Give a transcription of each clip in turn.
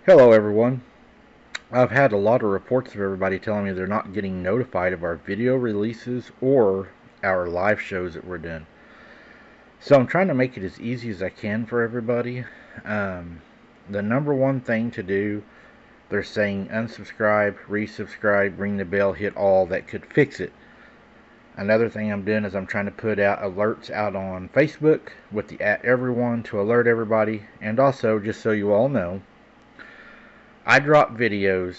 Hello everyone. I've had a lot of reports of everybody telling me they're not getting notified of our video releases or our live shows that we're doing. So I'm trying to make it as easy as I can for everybody. The number one thing to do, they're saying unsubscribe, resubscribe, ring the bell, hit all, that could fix it. Another thing I'm doing is I'm trying to put out alerts out on Facebook with the @everyone to alert everybody, and also just so you all know, I drop videos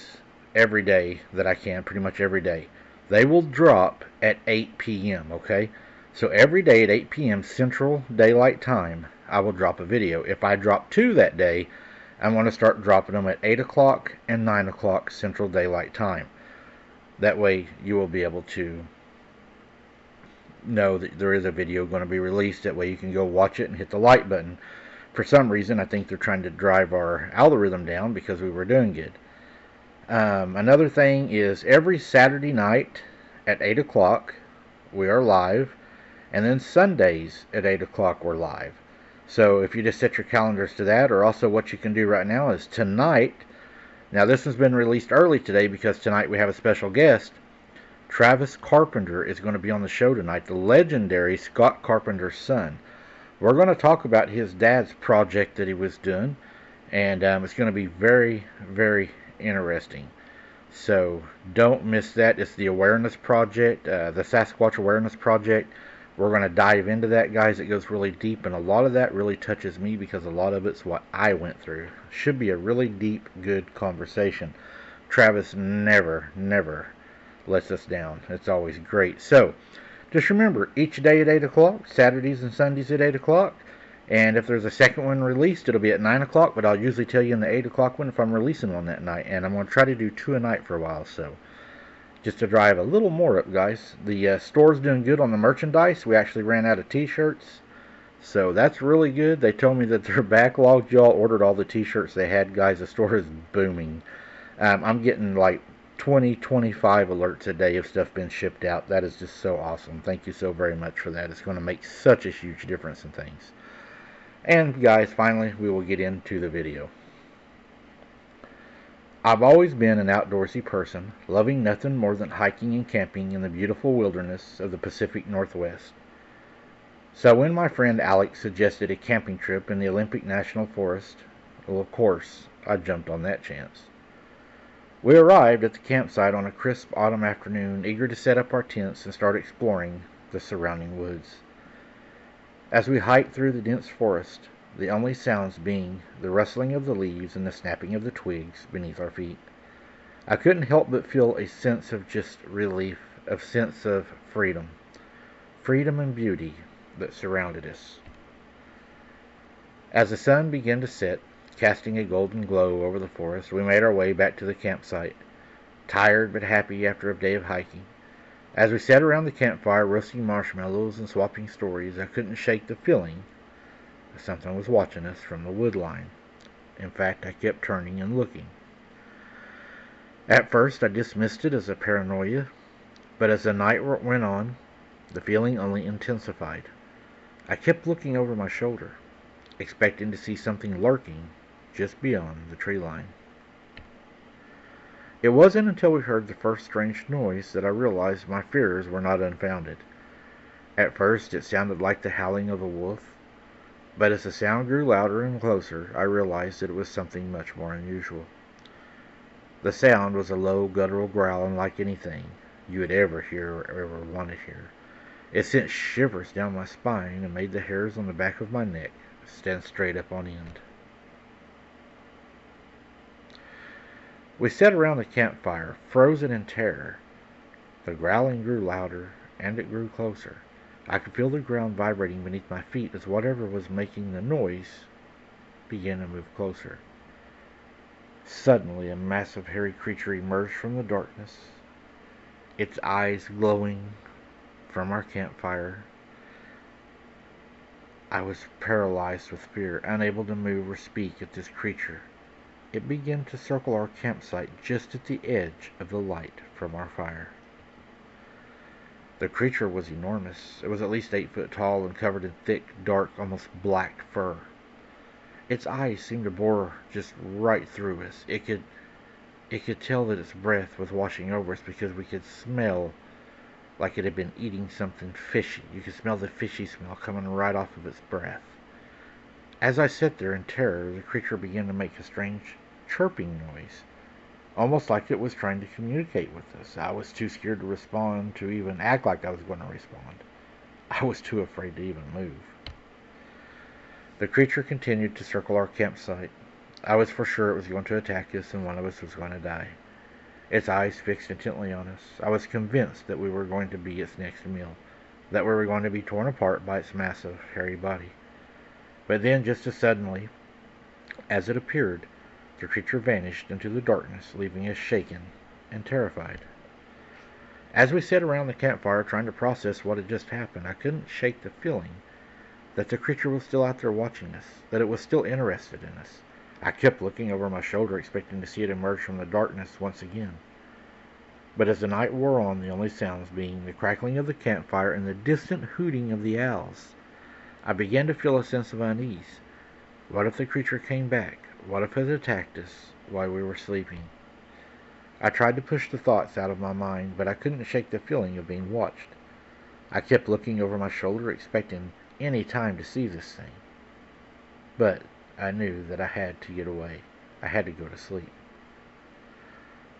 every day that I can, pretty much every day. They will drop at 8 p.m., okay? So every day at 8 p.m. Central Daylight Time, I will drop a video. If I drop two that day, I'm going to start dropping them at 8 o'clock and 9 o'clock Central Daylight Time. That way you will be able to know that there is a video going to be released. That way you can go watch it and hit the like button. For some reason, I think they're trying to drive our algorithm down because we were doing good. Another thing is every Saturday night at 8 o'clock we are live, and then Sundays at 8 o'clock we're live. So if you just set your calendars to that, or also what you can do right now is tonight. Now this has been released early today because tonight we have a special guest. Travis Carpenter is going to be on the show tonight, the legendary Scott Carpenter's son. We're going to talk about his dad's project that he was doing, and it's going to be very, very interesting. So don't miss that. It's the Awareness Project, the Sasquatch Awareness Project. We're going to dive into that, guys. It goes really deep, and a lot of that really touches me because a lot of it's what I went through. Should be a really deep, good conversation. Travis never lets us down. It's always great. So just remember, each day at 8 o'clock, Saturdays and Sundays at 8 o'clock. And if there's a second one released, it'll be at 9 o'clock, but I'll usually tell you in the 8 o'clock one if I'm releasing one that night. And I'm going to try to do two a night for a while, so just to drive a little more up, guys. The store's doing good on the merchandise. We actually ran out of t-shirts, so that's really good. They told me that they're backlogged. Y'all ordered all the t-shirts they had, guys. The store is booming. I'm getting like 20, 25 alerts a day of stuff being shipped out. That is just so awesome. Thank you so very much for that. It's going to make such a huge difference in things. And guys, finally, we will get into the video. I've always been an outdoorsy person, loving nothing more than hiking and camping in the beautiful wilderness of the Pacific Northwest. So when my friend Alex suggested a camping trip in the Olympic National Forest, well, of course, I jumped on that chance. We arrived at the campsite on a crisp autumn afternoon, eager to set up our tents and start exploring the surrounding woods. As we hiked through the dense forest, the only sounds being the rustling of the leaves and the snapping of the twigs beneath our feet, I couldn't help but feel a sense of just relief, a sense of freedom and beauty that surrounded us. As the sun began to set, casting a golden glow over the forest, we made our way back to the campsite, tired but happy after a day of hiking. As we sat around the campfire roasting marshmallows and swapping stories, I couldn't shake the feeling that something was watching us from the wood line. In fact, I kept turning and looking. At first, I dismissed it as a paranoia, but as the night went on, the feeling only intensified. I kept looking over my shoulder, expecting to see something lurking just beyond the tree line. It wasn't until we heard the first strange noise that I realized my fears were not unfounded. At first it sounded like the howling of a wolf, but as the sound grew louder and closer, I realized that it was something much more unusual. The sound was a low, guttural growl unlike anything you would ever hear or ever want to hear. It sent shivers down my spine and made the hairs on the back of my neck stand straight up on end. We sat around the campfire, frozen in terror. The growling grew louder, and it grew closer. I could feel the ground vibrating beneath my feet as whatever was making the noise began to move closer. Suddenly, a massive hairy creature emerged from the darkness, its eyes glowing from our campfire. I was paralyzed with fear, unable to move or speak at this creature. It began to circle our campsite just at the edge of the light from our fire. The creature was enormous. It was at least 8 foot tall and covered in thick, dark, almost black fur. Its eyes seemed to bore just right through us. It could tell that its breath was washing over us because we could smell like it had been eating something fishy. You could smell the fishy smell coming right off of its breath. As I sat there in terror, the creature began to make a strange chirping noise, almost like it was trying to communicate with us. I was too scared to respond, to even act like I was going to respond. I was too afraid to even move. The creature continued to circle our campsite. I was for sure it was going to attack us and one of us was going to die. Its eyes fixed intently on us. I was convinced that we were going to be its next meal, that we were going to be torn apart by its massive, hairy body. But then, just as suddenly as it appeared, the creature vanished into the darkness, leaving us shaken and terrified. As we sat around the campfire trying to process what had just happened, I couldn't shake the feeling that the creature was still out there watching us, that it was still interested in us. I kept looking over my shoulder, expecting to see it emerge from the darkness once again. But as the night wore on, the only sounds being the crackling of the campfire and the distant hooting of the owls, I began to feel a sense of unease. What if the creature came back? What if it attacked us while we were sleeping? I tried to push the thoughts out of my mind, but I couldn't shake the feeling of being watched. I kept looking over my shoulder, expecting any time to see this thing. But I knew that I had to get away. I had to go to sleep.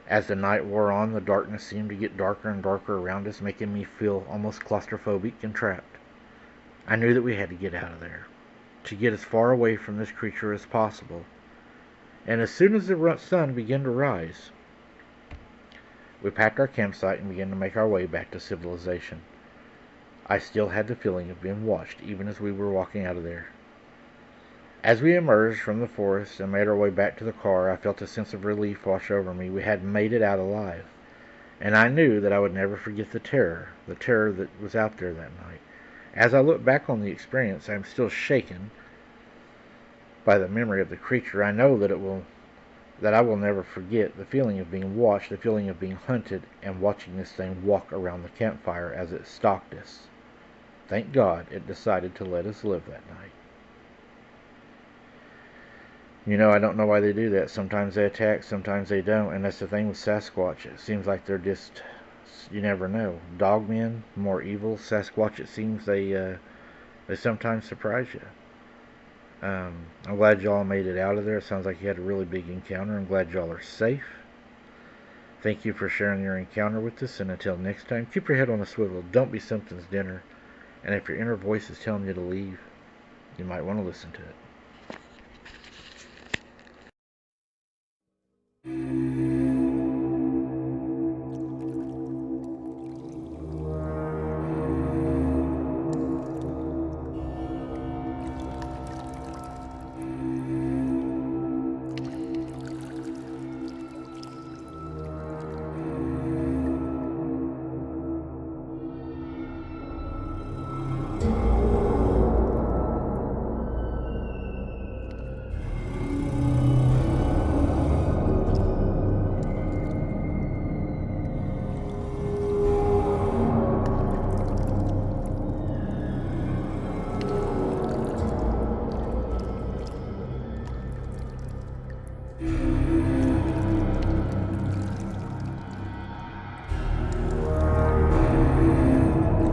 As the night wore on, the darkness seemed to get darker and darker around us, making me feel almost claustrophobic and trapped. I knew that we had to get out of there, to get as far away from this creature as possible. And as soon as the sun began to rise, we packed our campsite and began to make our way back to civilization. I still had the feeling of being watched, even as we were walking out of there. As we emerged from the forest and made our way back to the car, I felt a sense of relief wash over me. We had made it out alive. And I knew that I would never forget the terror that was out there that night. As I look back on the experience, I am still shaken by the memory of the creature. I know that I will never forget the feeling of being watched, the feeling of being hunted, and watching this thing walk around the campfire as it stalked us. Thank God it decided to let us live that night. I don't know why they do that. Sometimes they attack, sometimes they don't, and that's the thing with Sasquatch. It seems like they're just, you never know. Dogmen, more evil. Sasquatch, it seems they sometimes surprise you. I'm glad y'all made it out of there. It sounds like you had a really big encounter. I'm glad y'all are safe. Thank you for sharing your encounter with us, and until next time, keep your head on a swivel. Don't be something's dinner. And if your inner voice is telling you to leave, you might want to listen to it.